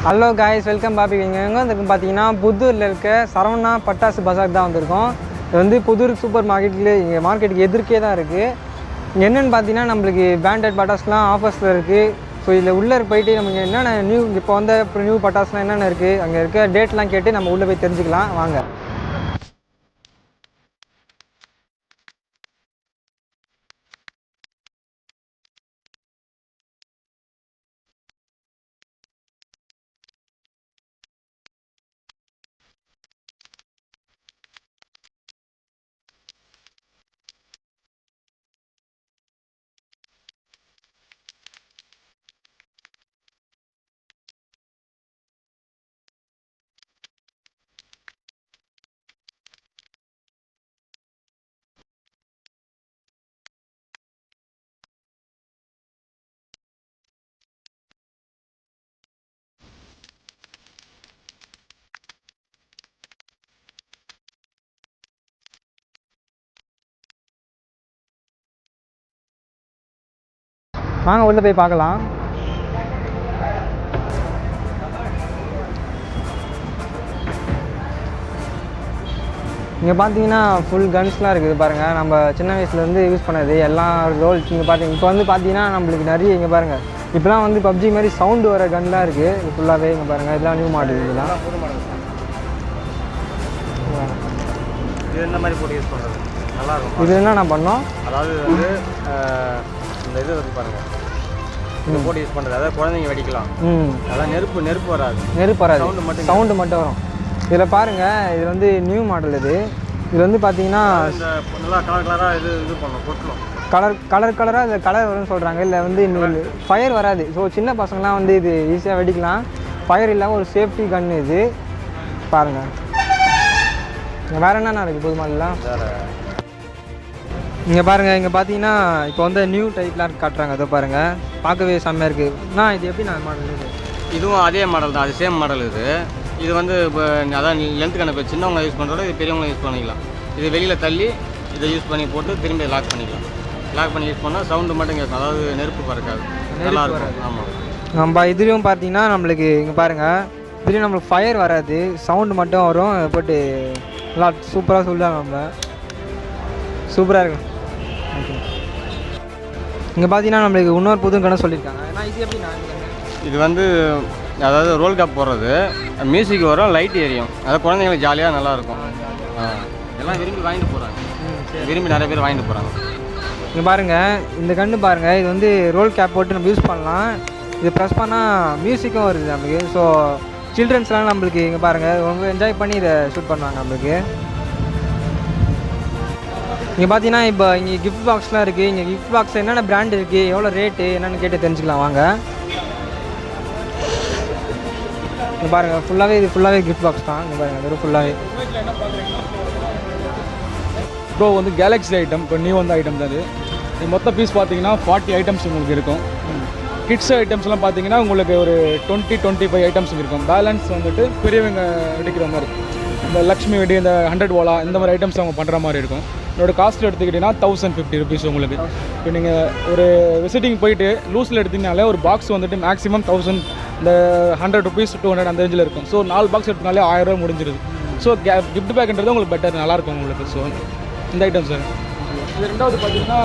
Hello guys, welcome Bobby. இங்கே எங்கே வந்துருக்கும் பார்த்தீங்கன்னா புதூரில் இருக்க சரவணா பட்டாசு பஜார் தான் வந்திருக்கோம். இது வந்து புதூர் சூப்பர் மார்க்கெட்டில் இங்கே மார்க்கெட்டுக்கு எதிர்க்கே தான் இருக்குது. இங்கே என்னென்னு பார்த்தீங்கன்னா நம்மளுக்கு பிராண்டட் பட்டாசுலாம் ஆஃபர்ஸில் இருக்குது. ஸோ இதில் உள்ளே போயிட்டு நம்ம என்னென்ன இப்போ வந்த நியூ பட்டாசுலாம் என்னென்ன இருக்குது, அங்கே இருக்க டேட்லாம் கேட்டு நம்ம உள்ளே போய் தெரிஞ்சுக்கலாம் வாங்க. வாங்க உள்ளே போய் பார்க்கலாம். இங்கே பார்த்தீங்கன்னா ஃபுல் கன்ஸ்லாம் இருக்குது பாருங்கள். நம்ம சின்ன வயசுலேருந்து யூஸ் பண்ணது எல்லாம் ரோல்ஸ் இங்கே பார்த்தீங்க. இப்போ வந்து பார்த்தீங்கன்னா நம்மளுக்கு நிறைய இங்கே பாருங்கள், இப்போலாம் வந்து பப்ஜி மாதிரி சவுண்டு வர கன்லாம் இருக்குது. இது ஃபுல்லாகவே இங்கே பாருங்கள், இதெல்லாம் நியூ மாடல். இதெல்லாம் இது இந்த மாதிரி போட்டு யூஸ் பண்ணுறது நல்லாயிருக்கும். இது என்ன நான் பண்ணோம், அதாவது வந்து இந்த இது வந்து பாருங்கள், இந்த போட்டு யூஸ் பண்ணுறது, அதாவது குழந்தைங்க வெடிக்கலாம். அதான் நெருப்பு வராது, சவுண்டு மட்டும் வரும். இதில் பாருங்கள், இது வந்து நியூ மாடல். இது வந்து பார்த்தீங்கன்னா நல்லா கலராக இது பண்ணும், கொட்டணும். கலராக இந்த கலர் வரும்னு சொல்கிறாங்க. இல்லை வந்து ஃபயர் வராது. ஸோ சின்ன பசங்களாம் வந்து இது ஈஸியாக வெடிக்கலாம். ஃபயர் இல்லாமல் ஒரு சேஃப்டி கன்று இது பாருங்கள். வேறு என்னென்ன இருக்குது புது மாடலாம்? இங்கே பாருங்கள், இங்கே பார்த்தீங்கன்னா இப்போ வந்து நியூ டைப்லாம் காட்டுறாங்க. அதை பாருங்கள், பார்க்கவே செம்மையாக இருக்குது. இது எப்படி நான் மாடல்? இதுவும் அதே மாடல் தான், அது சேம் மாடல். இது வந்து இப்போ அதான் லென்த் கணக்கு சின்னவங்க யூஸ் பண்ணுறோட இது பெரியவங்க யூஸ் பண்ணிக்கலாம். இது வெளியில் தள்ளி இதை யூஸ் பண்ணி போட்டு திரும்பி லாக் பண்ணிக்கலாம். லாக் பண்ணி யூஸ் பண்ணால் சவுண்டு மட்டும் கேட்கும், அதாவது நெருப்பு பறக்காது, நல்லாயிருக்கும். ஆமாம், நம்ம இதுலேயும் பார்த்தீங்கன்னா நம்மளுக்கு இங்கே பாருங்கள், இதுலேயும் நம்மளுக்கு ஃபயர் வராது, சவுண்டு மட்டும் வரும். போட்டு நல்லா சூப்பராக சொல்லுவாங்க, நம்ம சூப்பராக இருக்கும். இங்கே பார்த்தீங்கன்னா நம்மளுக்கு இன்னொரு புது கணக்கு சொல்லியிருக்காங்க. ஏன்னா இது எப்படி இது வந்து அதாவது ரோல் கேப் போடுறது, மியூசிக் வரும், லைட் எரியும், அதாவது குழந்தைங்களுக்கு ஜாலியாக நல்லாயிருக்கும். எல்லாம் விரும்பி வாங்கிட்டு போகிறாங்க, விரும்பி நிறைய பேர் வாங்கிட்டு போகிறாங்க. இங்கே பாருங்கள், இந்த கன்று பாருங்கள், இது வந்து ரோல் கேப் போட்டு நம்ம யூஸ் பண்ணலாம். இது ப்ரெஸ் பண்ணால் மியூசிக்கும் வருது நமக்கு. ஸோ சில்ட்ரன்ஸ்லாம் நம்மளுக்கு இங்கே பாருங்கள் ரொம்ப என்ஜாய் பண்ணி இதை ஷூட் பண்ணுவாங்க நம்மளுக்கு. இங்கே பார்த்தீங்கன்னா இப்போ இங்கே கிஃப்ட் பாக்ஸ்லாம் இருக்குது. இங்கே கிஃப்ட் பாக்ஸ் என்னென்ன பிராண்ட் இருக்குது, எவ்வளோ ரேட்டு என்னென்னு கேட்டு தெரிஞ்சுக்கலாம் வாங்க. இங்கே பாருங்கள், ஃபுல்லாகவே கிஃப்ட் பாக்ஸ் தான். இங்கே பாருங்கள், வெறும் ஃபுல்லாகவே ப்ரோ வந்து கேலக்ஸி ஐட்டம், இப்போ நியூ வந்த ஐட்டம் தான். இது மொத்த பீஸ் பார்த்தீங்கன்னா 40 ஐட்டம்ஸ் உங்களுக்கு இருக்கும். கிட்ஸ் ஐட்டம்ஸ்லாம் பார்த்தீங்கன்னா உங்களுக்கு ஒரு 20-25 ஐட்டம்ஸ் இருக்கும். பேலன்ஸ் வந்துட்டு பெரியவங்க வெடிக்கிற மாதிரி, இந்த லக்ஷ்மி வெடி, இந்த 100 வாலா, இந்த மாதிரி ஐட்டம்ஸ் அவங்க பண்ணுற மாதிரி இருக்கும். இதோட காஸ்ட் எடுத்துக்கிட்டிங்கன்னா 1050 ருபீஸ் உங்களுக்கு. இப்போ நீங்கள் ஒரு விசிட்டிங் போயிட்டு லூஸில் எடுத்திங்கனாலே ஒரு பாக்ஸ் வந்துட்டு மேக்ஸிமம் 1000, இந்த 100 ருபீஸ் 200 அந்த ரேஞ்சில் இருக்கும். ஸோ 4 பாக்ஸ் எடுத்தனாலே 1000 ரூபா முடிஞ்சிருது. ஸோ கிஃப்ட் பேக்ன்றது உங்களுக்கு பெட்டர், நல்லாயிருக்கும் உங்களுக்கு. ஸோ இந்த ஐட்டம் சார். இது ரெண்டாவது பார்த்தீங்கன்னா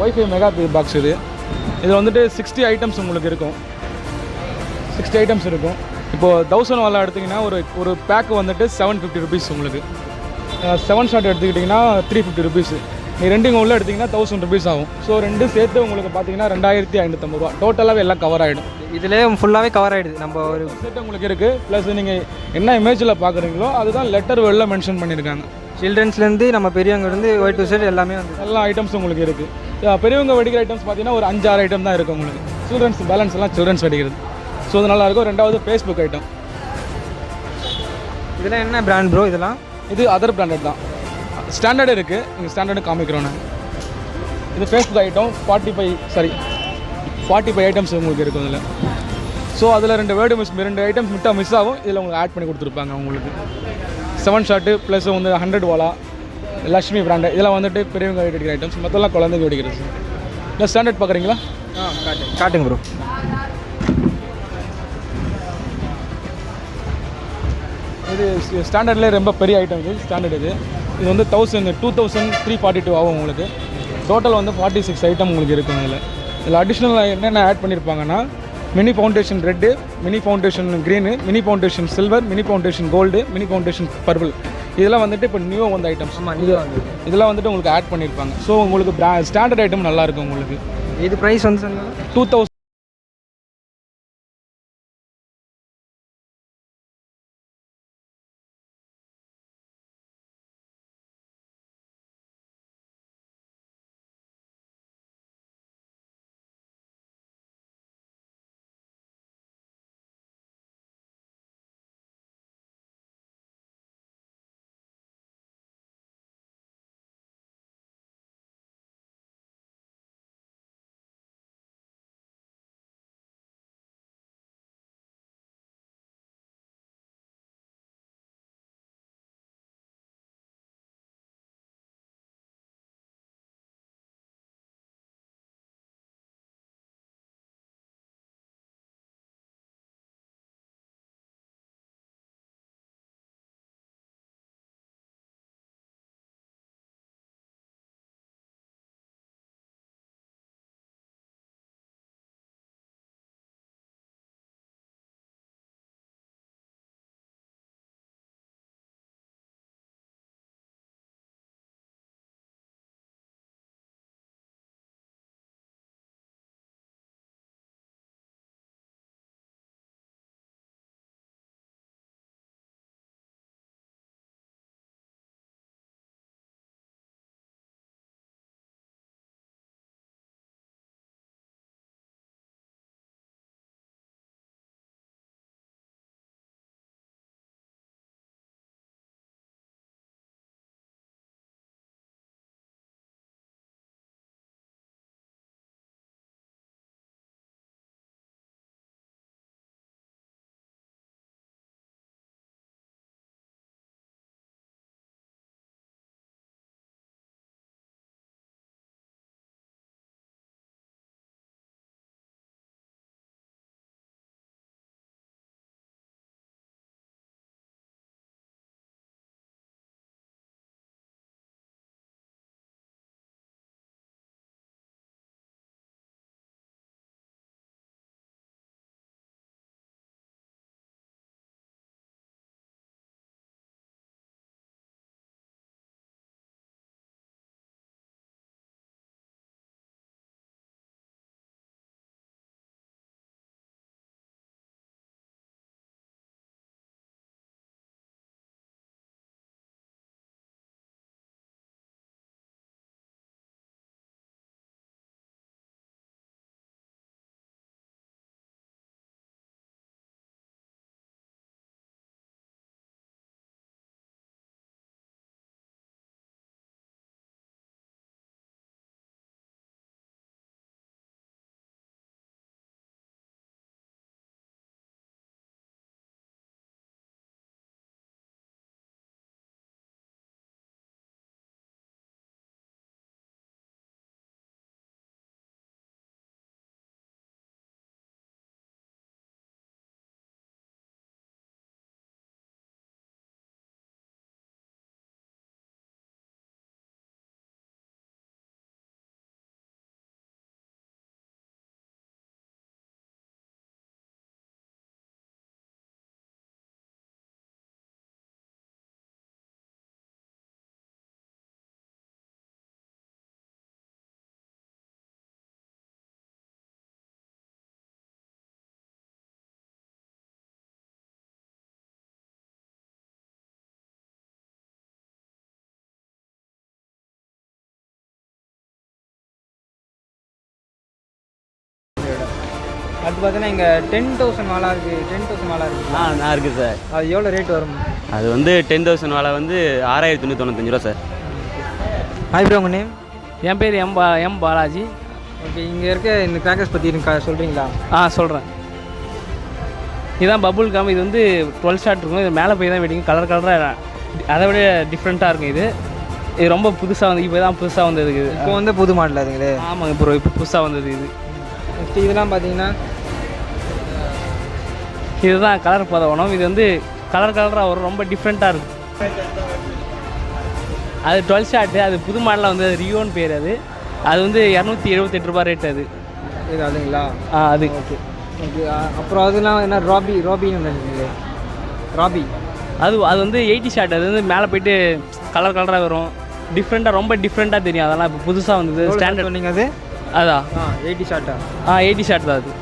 ஒய்ஃபை மெகா பாக்ஸ். இதில் வந்துட்டு 60 ஐட்டம்ஸ் உங்களுக்கு இருக்கும். 60 ஐட்டம்ஸ் இருக்கும். இப்போது 1000 வாலா எடுத்திங்கன்னா ஒரு பேக்கு வந்துட்டு 750 ருபீஸ் உங்களுக்கு. 7 ஷாட் எடுத்துக்கிட்டிங்கன்னா 350 ருபீஸ். நீ ரெண்டுங்க உள்ள எடுத்திங்கன்னா 1000 ருபீஸ் ஆகும். ஸோ ரெண்டு சேர்த்து உங்களுக்கு பார்த்தீங்கன்னா 2550 ரூபா டோட்டலாகவே எல்லாம் கவர் ஆகிடும். இதிலே ஃபுல்லாகவே கவர் ஆகிடுது. நம்ம ஒரு செட்டு உங்களுக்கு இருக்குது. ப்ளஸ் நீங்கள் என்ன இமேஜில் பார்க்குறீங்களோ அதுதான் லெட்டர் வெளில மென்ஷன் பண்ணியிருக்காங்க. சில்ட்ரன்ஸ்லேருந்து நம்ம பெரியவங்கலேருந்து ஒயிட் டு செட் எல்லாமே வந்து எல்லா ஐட்டம்ஸும் உங்களுக்கு இருக்குது. பெரியவங்க வெடிக்கிற ஐட்டம்ஸ் பார்த்தீங்கன்னா ஒரு 5-6 ஐட்டம் தான் இருக்குது உங்களுக்கு. சில்ட்ரன்ஸ் பேலன்ஸ் எல்லாம் சில்ட்ரன்ஸ் வெடிக்கிறது. ஸோ அது நல்லாயிருக்கும். ரெண்டாவது ஃபேஸ்புக் ஐட்டம். இதெல்லாம் என்ன பிராண்ட் ப்ரோ? இதெல்லாம் இது அதர் பிராண்டட் தான். ஸ்டாண்டர்டு இருக்குது, இங்கே ஸ்டாண்டர்டு காமிக்கிறோம் நான். இது ஃபேஸ்புக் ஐட்டம் 45 ஐட்டம்ஸ் உங்களுக்கு இருக்கும் இதில். ஸோ அதில் 2 ஐட்டம்ஸ் மிஸ் ஆகும். இதில் உங்களுக்கு ஆட் பண்ணி கொடுத்துருப்பாங்க உங்களுக்கு. 7 ஷாட்டு ப்ளஸ் வந்து 100 வாலா, லக்ஷ்மி பிராண்டு, இதெல்லாம் வந்துட்டு பெரியவங்க வெடிக்கிற ஐட்டம்ஸ். மற்றெல்லாம் குழந்தைங்க வெடிக்கிறது. இல்லை ஸ்டாண்டர்ட் பார்க்குறீங்களா? காட்டுங்க ப்ரோ. இது ஸ்டாண்டர்ட்லேயே ரொம்ப பெரிய ஐட்டம் இது ஸ்டாண்டர்ட் இது வந்து 2342 ஆகும் உங்களுக்கு. டோட்டல் வந்து 46 ஐட்டம் உங்களுக்கு இருக்கும். இதில் அடிஷ்னல் என்னென்ன ஆட் பண்ணியிருப்பாங்கன்னா mini foundation red, mini foundation green, mini foundation silver, mini foundation gold, mini foundation purple. இதெல்லாம் வந்துட்டு இப்போ நியூவாக வந்த ஐட்டம்ஸ். இதெல்லாம் வந்துட்டு உங்களுக்கு ஆட் பண்ணியிருப்பாங்க. ஸோ உங்களுக்கு ஸ்டாண்டர்ட் ஐட்டம் நல்லாயிருக்கும் உங்களுக்கு. இது ப்ரைஸ் வந்து சொன்னால் 2000. அடுத்து பார்த்தீங்கன்னா இங்கே 10,000 வாழா இருக்குது. 10,000 வாழா இருக்குது. நான் இருக்குது சார். அது எவ்வளோ ரேட் வரும்? அது வந்து 10,000 வாழை வந்து 6,395 ரூபா சார். ஹாய் ப்ரோ, உங்கள் நேம்? என் பேர் எம் பாலாஜி. ஓகே, இங்கே இருக்க இந்த கிராக்கர்ஸ் பற்றி சொல்கிறீங்களா? சொல்கிறேன். இதுதான் பபுள் கம். இது வந்து 12 ஷாட் இருக்கும். இது மேலே போய் தான் வெடிக்கும். கலர் கலராக அதை விட டிஃப்ரெண்ட்டாக இருக்கும். இது ரொம்ப புதுசாக வந்து இப்போ தான் புதுசாக வந்தது. இது இப்போ வந்து புது மாடல் அதுங்களே? ஆமாங்க ப்ரோ, இப்போ புதுசாக வந்தது இது. நெக்ஸ்ட் இதெல்லாம் பார்த்தீங்கன்னா இதுதான் கலர் பதவனம். இது வந்து கலராக வரும், ரொம்ப டிஃப்ரெண்ட்டாக இருக்கும். அது 12 ஷார்ட்டு, அது புது மாடலாக வந்து ரியோன்னு பேர். அது வந்து 278 ரூபா ரேட். அது இது அதுங்களா? அது ஓகே ஓகே. அப்புறம் அதெல்லாம் என்ன ராபின்னு நினைக்கிறீங்க? ராபி அது வந்து 80 ஷார்ட். அது வந்து மேலே போயிட்டு கலராக வரும், டிஃப்ரெண்ட்டாக, ரொம்ப டிஃப்ரெண்ட்டாக தெரியும். அதெல்லாம் இப்போ புதுசாக வந்தது, ஸ்டாண்டர்ட். நீங்கள் அது அதான் 80 ஷார்ட்டா? 80 ஷார்ட் தான் அது.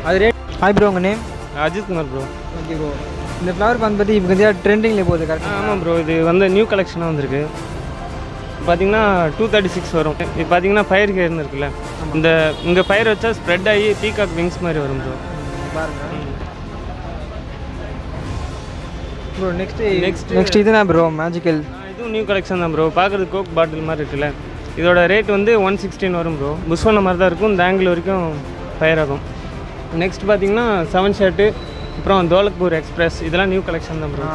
அது ரேட். ஹாய் ப்ரோ, உங்கள் name? Ajith Kumar bro. Okay bro, இந்த ஃப்ளவர் பான் பற்றி இப்போ கொஞ்சம் ட்ரெண்டிங்கில் போகுது கரெக்டாக? ஆமாம் ப்ரோ, இது வந்து நியூ கலெக்ஷனாக வந்திருக்கு. பார்த்தீங்கன்னா 236 வரும். இது பார்த்தீங்கன்னா ஃபயர் ஹேர்னு இருக்குல்ல, இங்கே ஃபயர் வச்சா ஸ்ப்ரெட் ஆகி பீகாக் விங்ஸ் மாதிரி வரும் ப்ரோ. பாருங்கள் ப்ரோ. நெக்ஸ்ட் இதுனா ப்ரோ மேஜிக்கல். இதுவும் நியூ கலெக்ஷன் தான் ப்ரோ. பார்க்குறது கோக் பாட்டில் மாதிரி இருக்குல்ல. இதோட ரேட் வந்து 116 வரும் ப்ரோ. புஷ் பண்ண மாதிரி தான் இருக்கும். இந்த ஆங்கிள் வரைக்கும் ஃபயர் ஆகும். நெக்ஸ்ட் பார்த்தீங்கன்னா 7 ஷர்ட்டு, அப்புறம் தோலக்பூர் எக்ஸ்பிரஸ், இதெல்லாம் நியூ கலெக்ஷன் தான் ப்ரோ.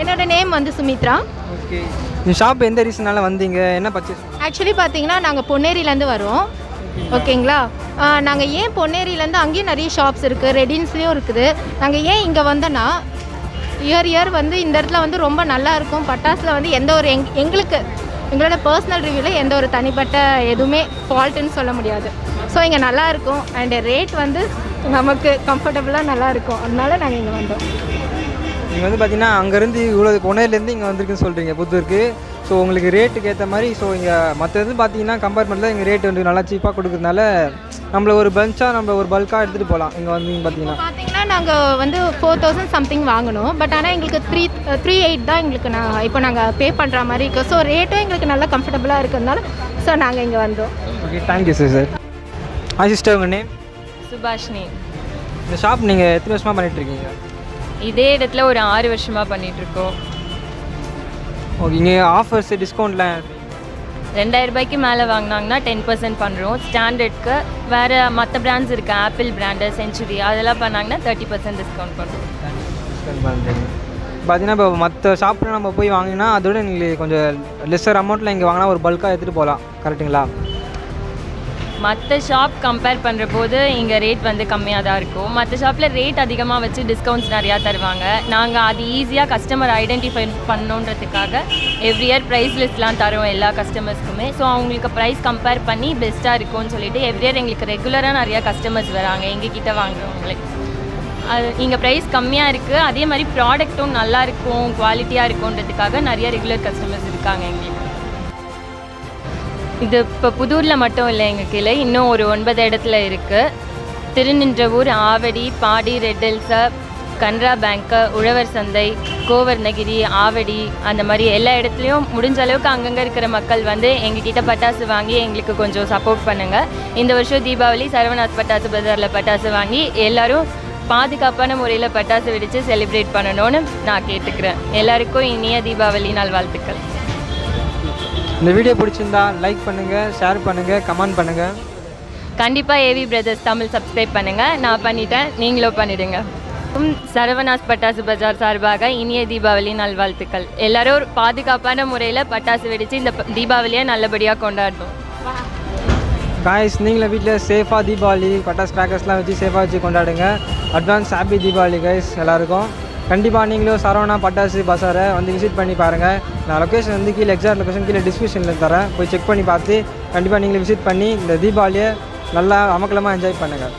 என்னோட நேம் வந்து சுமித்ரா. ஓகே, இந்த ஷாப் எந்த ரீசனால வந்தீங்க, என்ன பர்ச்சேஸ்? ஆக்சுவலி பார்த்தீங்கன்னா நாங்கள் பொன்னேரியிலேருந்து வரோம். ஓகேங்களா? நாங்கள் ஏன் பொன்னேரியிலேருந்து, அங்கேயும் நிறைய ஷாப்ஸ் இருக்குது, ரெடின்ஸ்லேயும் இருக்குது. நாங்கள் ஏன் இங்கே வந்தோன்னா, இயர் வந்து இந்த இடத்துல வந்து ரொம்ப நல்லா இருக்கும். பட்டாஸில் வந்து எந்த ஒரு எங்களோட பர்சனல் ரிவ்யூவில் எந்த ஒரு தனிப்பட்ட எதுவுமே ஃபால்ட்டுன்னு சொல்ல முடியாது. ஸோ இங்கே நல்லாயிருக்கும் அண்ட் ரேட் வந்து நமக்கு கம்ஃபர்டபுளாக நல்லாயிருக்கும். அதனால நாங்கள் இங்கே வந்தோம். நீங்கள் வந்து பார்த்தீங்கன்னா அங்கேருந்து இவ்வளோ பொன்னேரிலேருந்து இங்கே வந்திருக்குன்னு சொல்கிறீங்க புத்தூருக்கு. ஸோ உங்களுக்கு ரேட்டுக்கு ஏற்ற மாதிரி, ஸோ இங்கே மற்ற இது பார்த்தீங்கன்னா கம்பேர்மெண்ட்டில் இங்கே ரேட் வந்து நல்லா சீப்பாக கொடுக்குறதுனால நம்மள ஒரு நம்ம ஒரு பல்காக எடுத்துகிட்டு போகலாம். இங்கே வந்து பார்த்தீங்கன்னா நாங்கள் வந்து 4000 சம்திங் வாங்கணும். பட் ஆனால் எங்களுக்கு 338 தான் எங்களுக்கு இப்போ நாங்கள் பே பண்ணுற மாதிரி இருக்குது. ஸோ ரேட்டும் எங்களுக்கு நல்லா கம்ஃபர்டபுளாக இருக்கிறதுனால ஸோ நாங்கள் இங்கே வந்தோம். Okay, thank you sir. Hi sister, உங்கள் நேம்? சுபாஷினி. இந்த ஷாப் நீங்கள் எத்தனை வருஷமாக பண்ணிகிட்ருக்கீங்க? இதே இடத்துல ஒரு 6 வருஷமாக பண்ணிகிட்ருக்கோம். ஓகே, இங்கே ஆஃபர்ஸ் டிஸ்கவுண்ட்லாம் 2000 ரூபாய்க்கு மேலே வாங்கினாங்கன்னா 10% பண்ணுறோம். ஸ்டாண்டர்ட்க்கு வேறு மற்ற பிராண்ட்ஸ் இருக்குது, ஆப்பிள் பிராண்டு, செஞ்சுரி, அதெல்லாம் பண்ணாங்கன்னா 30% டிஸ்கவுண்ட் பண்ணுறோம். பார்த்தீங்கன்னா இப்போ மற்ற ஷாப்பில் நம்ம போய் வாங்கினா அதோட எங்களுக்கு கொஞ்சம் லெஸ்ஸர் அமௌண்ட்டில் இங்கே வாங்கினா ஒரு பல்காக எடுத்துகிட்டு போகலாம். கரெக்டுங்களா? மற்ற ஷாப் கம்பேர் பண்ணுற போது இங்கே ரேட் வந்து கம்மியாக தான் இருக்கும். மற்ற ஷாப்பில் ரேட் அதிகமாக வச்சு டிஸ்கவுண்ட்ஸ் நிறையா தருவாங்க. நாங்கள் அது ஈஸியாக கஸ்டமர் ஐடென்டிஃபை பண்ணணுன்றதுக்காக எவ்ரி இயர் ப்ரைஸ் லிஸ்ட்லாம் தரோம் எல்லா கஸ்டமர்ஸ்க்குமே. ஸோ அவங்களுக்கு ப்ரைஸ் கம்பேர் பண்ணி பெஸ்ட்டாக இருக்கும்னு சொல்லிட்டு எவ்ரி இயர் எங்களுக்கு ரெகுலராக நிறையா கஸ்டமர்ஸ் வராங்க எங்ககிட்ட வாங்குறவங்களே. அது இங்கே ப்ரைஸ் கம்மியாக இருக்குது, அதே மாதிரி ப்ராடக்ட்டும் நல்லா இருக்கும், குவாலிட்டியாக இருக்குன்றதுக்காக நிறைய ரெகுலர் கஸ்டமர்ஸ் இருக்காங்க எங்களுக்கு. இது இப்போ புதூரில் மட்டும் இல்லை, எங்கள் கிளை இன்னும் ஒரு 9 இடத்துல இருக்குது. திருநின்றவூர், ஆவடி, பாடி, ரெட் ஹில்ஸு, கனரா பேங்க்கு, உழவர் சந்தை, கோவர்ணகிரி, ஆவடி, அந்த மாதிரி எல்லா இடத்துலையும் முடிஞ்ச அளவுக்கு அங்கங்கே இருக்கிற மக்கள் வந்து எங்ககிட்ட பட்டாசு வாங்கி எங்களுக்கு கொஞ்சம் சப்போர்ட் பண்ணுங்கள். இந்த வருஷம் தீபாவளி சரவணாஸ் பட்டாசு பஜாரில் பட்டாசு வாங்கி எல்லோரும் பாதுகாப்பான முறையில் பட்டாசு வெடித்து செலிப்ரேட் பண்ணணும்னு நான் கேட்டுக்கிறேன். எல்லாருக்கும் இனிய தீபாவளி நாள் வாழ்த்துக்கள். இந்த வீடியோ பிடிச்சிருந்தா லைக் பண்ணுங்கள், ஷேர் பண்ணுங்கள், கமெண்ட் பண்ணுங்கள். கண்டிப்பாக ஏவி பிரதர்ஸ் தமிழ் சப்ஸ்கிரைப் பண்ணுங்கள். நான் பண்ணிட்டேன், நீங்களும் பண்ணிடுங்க. சரவணாஸ் பட்டாசு பஜார் சார்பாக இனிய தீபாவளி நல்வாழ்த்துக்கள். எல்லாரும் ஒரு பாதுகாப்பான முறையில் பட்டாசு வெடித்து இந்த தீபாவளியை நல்லபடியாக கொண்டாடணும். காய்ஸ், நீங்களும் வீட்டில் சேஃபாக தீபாவளி பட்டாசு கிராக்கர்ஸ்லாம் வச்சு சேஃபாக வச்சு கொண்டாடுங்க. அட்வான்ஸ் ஹாப்பி தீபாவளி கைஸ் எல்லாருக்கும். கண்டிப்பாக நீங்களும் சரவணா பட்டாசு பசாரை வந்து விசிட் பண்ணி பாருங்கள். நான் லொக்கேஷன் வந்து கீழே எக்ஸாக்ட் லொக்கேஷன் கீழே டிஸ்கிரிப்ஷனில் தரேன், போய் செக் பண்ணி பார்த்து கண்டிப்பாக நீங்களும் விசிட் பண்ணி இந்த தீபாவளியை நல்லா அமக்கலமாக என்ஜாய் பண்ணுங்கள்.